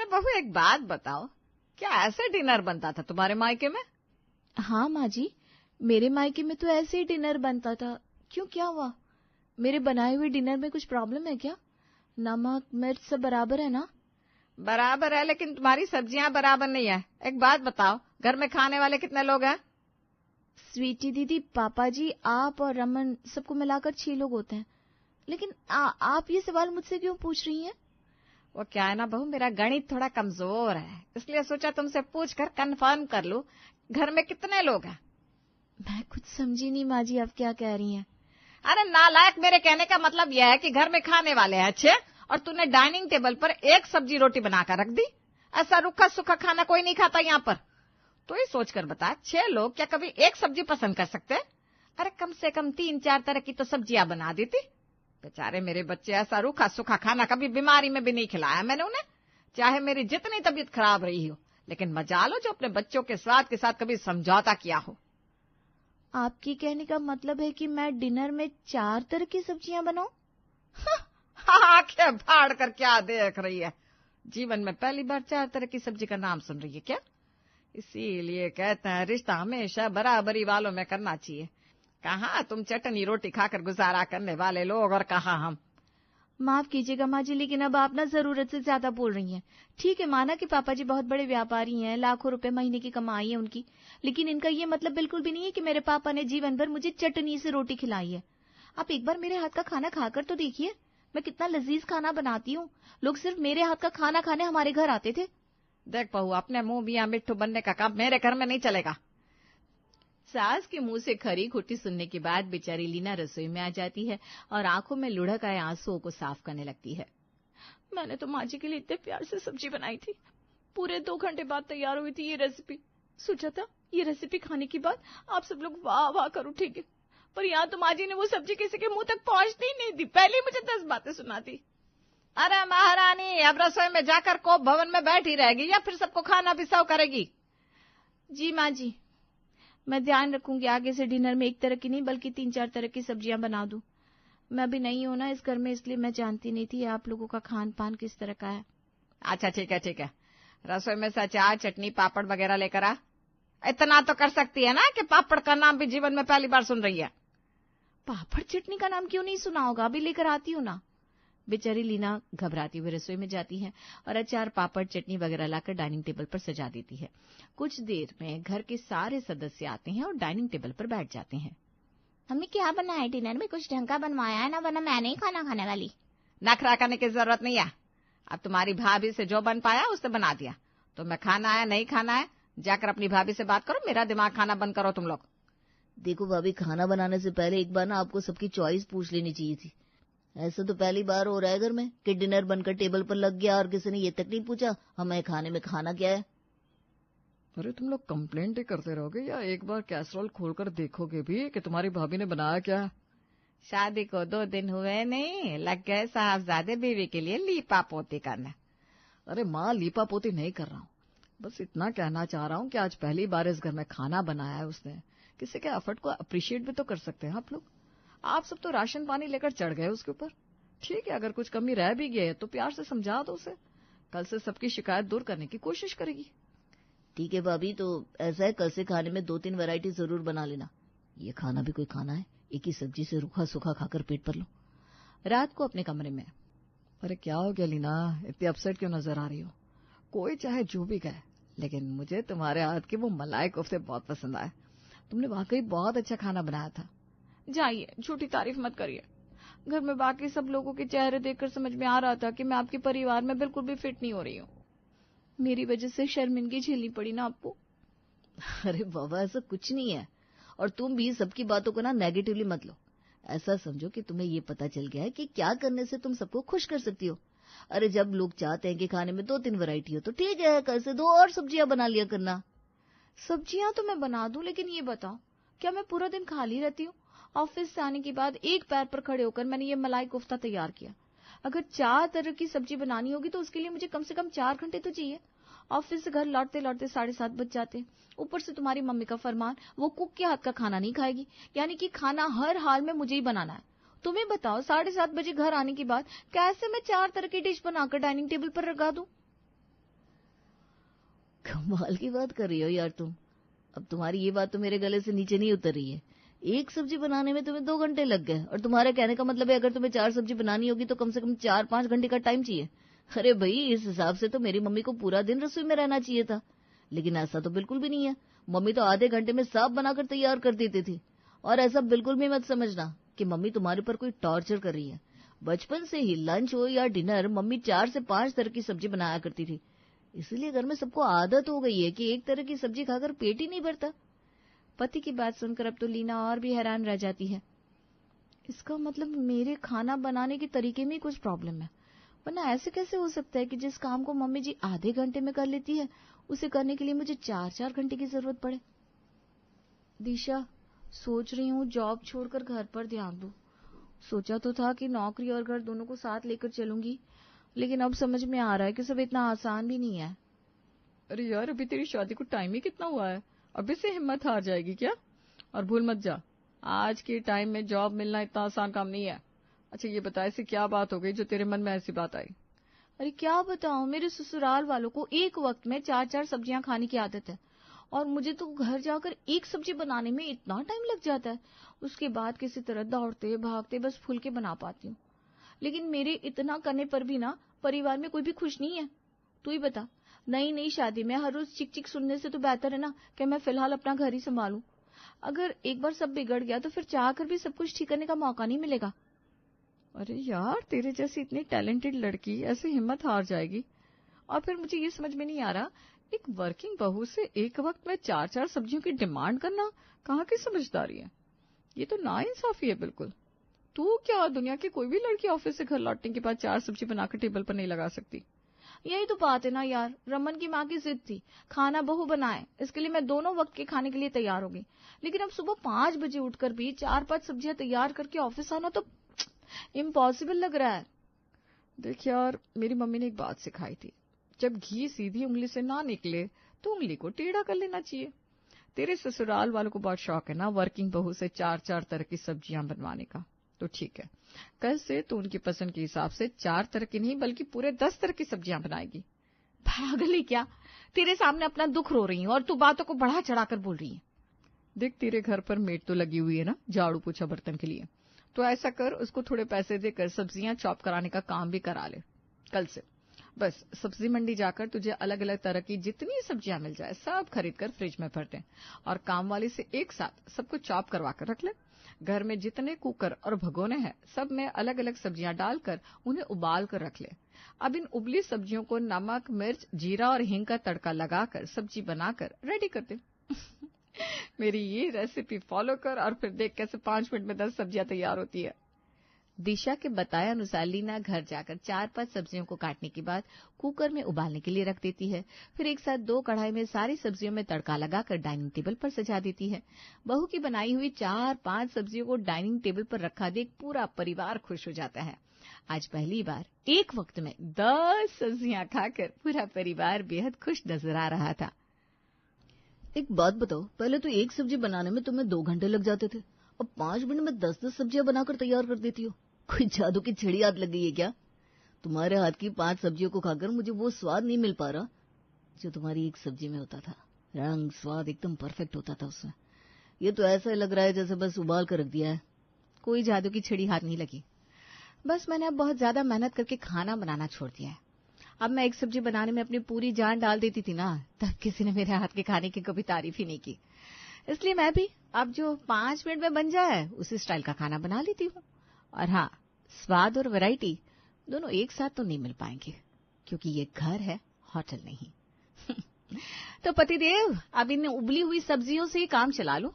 बहू एक बात बताओ, क्या ऐसे डिनर बनता था तुम्हारे मायके में? हाँ माँ जी, मेरे मायके में तो ऐसे ही डिनर बनता था। क्यों, क्या हुआ? मेरे बनाए हुए डिनर में कुछ प्रॉब्लम है क्या? नमक मिर्च सब बराबर है ना? बराबर है, लेकिन तुम्हारी सब्जियां बराबर नहीं है। एक बात बताओ, घर में खाने वाले कितने लोग हैं? स्वीटी दीदी, पापा जी, आप और रमन सबको मिलाकर 6 लोग होते हैं। लेकिन आप ये सवाल मुझसे क्यों पूछ रही हैं? वो क्या है ना बहू, मेरा गणित थोड़ा कमजोर है, इसलिए सोचा तुमसे पूछकर कंफर्म कर लूं, घर में कितने लोग हैं। मैं कुछ समझी नहीं माँ जी, आप क्या कह रही हैं? अरे नालायक, मेरे कहने का मतलब यह है कि घर में खाने वाले हैं 6 और तूने डाइनिंग टेबल पर एक सब्जी रोटी बनाकर रख दी। ऐसा रूखा सूखा खाना कोई नहीं खाता यहाँ पर। तो ये सोचकर बता, 6 लोग क्या कभी एक सब्जी पसंद कर सकते? अरे कम से कम 3-4 तरह की तो सब्जियां बना देती। बेचारे मेरे बच्चे ऐसा रूखा सूखा खाना कभी बीमारी में भी नहीं खिलाया मैंने उन्हें, चाहे मेरी जितनी तबीयत खराब रही हो। लेकिन मजा लो जो अपने बच्चों के स्वाद के साथ कभी समझौता किया हो। आपकी कहने का मतलब है कि मैं डिनर में 4 तरह की सब्जियां बनाऊं? आंखें फाड़ कर क्या देख रही है? जीवन में पहली बार 4 तरह की सब्जी का नाम सुन रही है क्या? इसीलिए कहते हैं रिश्ता हमेशा बराबरी वालों में करना चाहिए। कहाँ तुम चटनी रोटी खाकर गुजारा करने वाले लोग और कहाँ हम। माफ कीजिएगा माँ जी, लेकिन अब आप ना जरूरत से ज्यादा बोल रही हैं। ठीक है, माना कि पापा जी बहुत बड़े व्यापारी हैं, लाखों रुपए महीने की कमाई है उनकी, लेकिन इनका ये मतलब बिल्कुल भी नहीं है कि मेरे पापा ने जीवन भर मुझे चटनी से रोटी खिलाई है। आप एक बार मेरे हाथ का खाना खाकर तो देखिए, मैं कितना लजीज खाना बनाती हूँ। लोग सिर्फ मेरे हाथ का खाना खाने हमारे घर आते थे। देख बहू, अपने मुंह मियां मिट्टू बनने का काम मेरे घर में नहीं चलेगा। सास के मुंह से खरी खोटी सुनने के बाद बेचारी लीना रसोई में आ जाती है और आंखों में लुढ़क आए आंसुओं को साफ करने लगती है। मैंने तो माँ जी के लिए इतने प्यार से सब्जी बनाई थी, पूरे 2 घंटे बाद तैयार हुई थी ये रेसिपी। सोचा था ये रेसिपी खाने के बाद आप सब लोग वाह वाह कर उठेंगे, पर यहाँ तो माँ जी ने वो सब्जी किसी के मुंह तक पहुंचती ही नहीं दी, पहले मुझे 10 बातें सुनाती। अरे महारानी, अब रसोई में जाकर कोप भवन में बैठी रहेगी या फिर सबको खाना भी सर्व करेगी? जी माँ जी, मैं ध्यान रखूंगी आगे से डिनर में एक तरह की नहीं बल्कि 3-4 तरह की सब्जियां बना दूं। मैं अभी नहीं हूं ना इस घर में, इसलिए मैं जानती नहीं थी आप लोगों का खान पान किस तरह का है। अच्छा ठीक है ठीक है, रसोई में से अचार चटनी पापड़ वगैरह लेकर आ। इतना तो कर सकती है ना कि पापड़ का नाम भी जीवन में पहली बार सुन रही है। पापड़ चटनी का नाम क्यों नहीं सुना होगा, अभी लेकर आती हूँ ना। बेचारी लीना घबराती हुई रसोई में जाती है और अचार पापड़ चटनी वगैरह लाकर डाइनिंग टेबल पर सजा देती है। कुछ देर में घर के सारे सदस्य आते हैं और डाइनिंग टेबल पर बैठ जाते हैं। मम्मी क्या बनाया है डिनर में? कुछ ढंग का बनवाया है ना, वरना मैं नहीं खाना खाने वाली। नखरा करने की जरूरत नहीं है। अब तुम्हारी भाभी से जो बन पाया उससे बना दिया। तुम्हें खाना है नहीं खाना है, जाकर अपनी भाभी से बात करो, मेरा दिमाग खाना बंद करो तुम लोग। देखो भाभी, खाना बनाने से पहले एक बार ना आपको सबकी चॉइस पूछ लेनी चाहिए थी। ऐसा तो पहली बार हो रहा है घर में कि डिनर बनकर टेबल पर लग गया और किसी ने ये तक नहीं पूछा हमें खाने में खाना क्या है। अरे तुम लोग कंप्लेंट ही करते रहोगे या एक बार कैसरोल खोलकर देखोगे भी कि तुम्हारी भाभी ने बनाया क्या? शादी को 2 दिन हुए नहीं, लग गए साहबजादे बीवी के लिए लीपा पोती करना। अरे माँ, लीपा पोती नहीं कर रहा हूँ, बस इतना कहना चाह रहा हूँ कि आज पहली बार इस घर में खाना बनाया है उसने। किसी के एफर्ट को अप्रिशिएट भी तो कर सकते हैं आप लोग। आप सब तो राशन पानी लेकर चढ़ गए उसके ऊपर। ठीक है, अगर कुछ कमी रह भी गई है तो प्यार से समझा दो उसे, कल से सबकी शिकायत दूर करने की कोशिश करेगी। ठीक है भाभी, तो ऐसा है कल से खाने में 2-3 वैरायटी जरूर बना लेना। ये खाना भी कोई खाना है? एक ही सब्जी से रूखा सूखा खाकर पेट भर लो। रात को अपने कमरे में, अरे क्या हो गया लीना, इतनी अपसेट क्यों नजर आ रही हो? कोई चाहे जो भी कहे, लेकिन मुझे तुम्हारे हाथ के वो मलाई कोफ्ते बहुत पसंद आए। तुमने वाकई बहुत अच्छा खाना बनाया था। जाइए, झूठी तारीफ मत करिए। घर में बाकी सब लोगों के चेहरे देखकर समझ में आ रहा था कि मैं आपके परिवार में बिल्कुल भी फिट नहीं हो रही हूँ। मेरी वजह से शर्मिंदगी झेलनी पड़ी ना आपको। अरे बाबा, ऐसा कुछ नहीं है। और तुम भी सबकी बातों को ना नेगेटिवली मत लो। ऐसा समझो कि तुम्हें ये पता चल गया है कि क्या करने से तुम सबको खुश कर सकती हो। अरे जब लोग चाहते हैं कि खाने में 2-3 वैरायटी हो तो ठीक है, कल से 2 और सब्जियां बना लिया करना। सब्जियां तो मैं बना दूं, लेकिन ये बताओ, क्या मैं पूरा दिन खाली रहती हूँ? ऑफिस से आने के बाद एक पैर पर खड़े होकर मैंने ये मलाई कोफ्ता तैयार किया। अगर 4 तरह की सब्जी बनानी होगी तो उसके लिए मुझे कम से कम 4 घंटे तो चाहिए। ऑफिस से घर लौटते लौटते 7:30 बज जाते। ऊपर से तुम्हारी मम्मी का फरमान, वो कुक के हाथ का खाना नहीं खाएगी, यानी कि खाना हर हाल में मुझे ही बनाना है। तुम्हें बताओ, 7:30 बजे घर आने के बाद कैसे मैं 4 तरह की डिश बनाकर डाइनिंग टेबल पर लगा दूं? कमाल की बात कर रही हो यार तुम। अब तुम्हारी ये बात तो मेरे गले से नीचे नहीं उतर रही है। एक सब्जी बनाने में तुम्हें 2 घंटे लग गए, और तुम्हारे कहने का मतलब है अगर तुम्हें 4 सब्जी बनानी होगी तो कम से कम 4-5 घंटे का टाइम चाहिए। अरे भाई, इस हिसाब से तो मेरी मम्मी को पूरा दिन रसोई में रहना चाहिए था। लेकिन ऐसा तो बिल्कुल भी नहीं है। मम्मी तो आधे घंटे में साफ बनाकर तैयार कर देती थी। और ऐसा बिल्कुल भी मत समझना कि मम्मी तुम्हारे पर कोई टॉर्चर कर रही है। बचपन से ही लंच हो या डिनर, मम्मी 4 से 5 तरह की सब्जी बनाया करती थी। इसलिए घर में सबको आदत हो गई है कि एक तरह की सब्जी खाकर पेट ही नहीं भरता। पति की बात सुनकर अब तो लीना और भी हैरान रह जाती है। इसका मतलब मेरे खाना बनाने के तरीके में कुछ प्रॉब्लम है, वरना ऐसे कैसे हो सकता है कि जिस काम को मम्मी जी आधे घंटे में कर लेती है, उसे करने के लिए मुझे 4-4 घंटे की जरूरत पड़े। दिशा, सोच रही हूँ जॉब छोड़कर घर पर ध्यान दूं। सोचा तो था कि नौकरी और घर दोनों को साथ लेकर चलूंगी, लेकिन अब समझ में आ रहा है कि सब इतना आसान भी नहीं है। अरे यार, अभी तेरी शादी को टाइम ही कितना हुआ है, अभी से हिम्मत हार जाएगी क्या? और भूल मत जा, आज के टाइम में जॉब मिलना इतना आसान काम नहीं है। अच्छा ये बता, ऐसी क्या बात हो गई जो तेरे मन में ऐसी बात आई? अरे क्या बताऊं, मेरे ससुराल वालों को एक वक्त में 4-4 सब्जियां खाने की आदत है, और मुझे तो घर जाकर एक सब्जी बनाने में इतना टाइम लग जाता है। उसके बाद किसी तरह दौड़ते भागते बस फुल्के बना पाती हूँ। लेकिन मेरे इतना करने पर भी ना परिवार में कोई भी खुश नहीं है। तू ही बता, नई नई शादी में हर रोज चिक चिक सुनने से तो बेहतर है ना कि मैं फिलहाल अपना घर ही संभालूं। अगर एक बार सब बिगड़ गया तो फिर चाहकर भी सब कुछ ठीक करने का मौका नहीं मिलेगा। अरे यार, तेरे जैसी इतनी टैलेंटेड लड़की ऐसे हिम्मत हार जाएगी? और फिर मुझे ये समझ में नहीं आ रहा, एक वर्किंग बहू से एक वक्त में 4-4 सब्जियों की डिमांड करना कहाँ की समझदारी है? ये तो नाइंसाफी है बिल्कुल। तू क्या, दुनिया की कोई भी लड़की ऑफिस से घर लौटने के बाद 4 सब्जी बनाकर टेबल पर नहीं लगा सकती? यही तो बात है ना यार, रमन की माँ की जिद थी खाना बहू बनाए, इसके लिए मैं दोनों वक्त के खाने के लिए तैयार हो गई। लेकिन अब सुबह 5 बजे उठकर भी 4-5 सब्जियां तैयार करके ऑफिस आना तो इम्पॉसिबल लग रहा है। देख यार, मेरी मम्मी ने एक बात सिखाई थी, जब घी सीधी उंगली से ना निकले तो उंगली को टेढ़ा कर लेना चाहिए। तेरे ससुराल वालों को बहुत शौक है ना वर्किंग बहू से 4-4 तरह की सब्जियां बनवाने का, तो ठीक है, कल से तो उनकी पसंद के हिसाब से 4 तरह की नहीं बल्कि पूरे 10 तरह की सब्जियां बनाएगी। पागल है क्या? तेरे सामने अपना दुख रो रही हूँ और तू बातों को बढ़ा चढ़ाकर बोल रही है। देख, तेरे घर पर मेड तो लगी हुई है ना झाड़ू पोछा बर्तन के लिए, तो ऐसा कर, उसको थोड़े पैसे देकर सब्जियां चॉप कराने का काम भी करा ले। कल से बस सब्जी मंडी जाकर तुझे अलग अलग तरह की जितनी सब्जियां मिल जाए सब खरीद कर फ्रिज में भर दे, और काम वाली से एक साथ सबको चॉप करवा कर रख ले। घर में जितने कुकर और भगोने हैं सब में अलग अलग सब्जियां डालकर उन्हें उबाल कर रख ले। अब इन उबली सब्जियों को नमक, मिर्च, जीरा और हींग का तड़का लगाकर सब्जी बनाकर रेडी कर दे। मेरी ये रेसिपी फॉलो कर और फिर देख कैसे 5 मिनट में 10 सब्जियां तैयार होती है। दिशा के बताए अनुसार लीना घर जाकर 4-5 सब्जियों को काटने के बाद कुकर में उबालने के लिए रख देती है। फिर एक साथ 2 कढ़ाई में सारी सब्जियों में तड़का लगाकर डाइनिंग टेबल पर सजा देती है। बहू की बनाई हुई 4-5 सब्जियों को डाइनिंग टेबल पर रखा देख पूरा परिवार खुश हो जाता है। आज पहली बार एक वक्त में 10 सब्जियां खाकर पूरा परिवार बेहद खुश नजर आ रहा था। एक बात बताओ, पहले तो एक सब्जी बनाने में तुम्हें 2 घंटे लग जाते थे, अब 5 मिनट में 10-10 सब्जियां बनाकर तैयार कर देती हो। कोई जादू की छड़ी हाथ लग गई है क्या? तुम्हारे हाथ की 5 सब्जियों को खाकर मुझे वो स्वाद नहीं मिल पा रहा जो तुम्हारी एक सब्जी में होता था। रंग स्वाद एकदम परफेक्ट होता था उसमें। ये तो ऐसा लग रहा है जैसे बस उबाल कर रख दिया है। कोई जादू की छड़ी हाथ नहीं लगी, बस मैंने अब बहुत ज्यादा मेहनत करके खाना बनाना छोड़ दिया है। अब मैं एक सब्जी बनाने में अपनी पूरी जान डाल देती थी ना, तब किसी ने मेरे हाथ के खाने की कभी तारीफ ही नहीं की। इसलिए मैं भी अब जो 5 मिनट में बन जाए उसी स्टाइल का खाना बना लेती हूँ। और हाँ, स्वाद और वैरायटी दोनों एक साथ तो नहीं मिल पाएंगे, क्योंकि ये घर है, होटल नहीं। तो पतिदेव, अब इन उबली हुई सब्जियों से ही काम चला लो।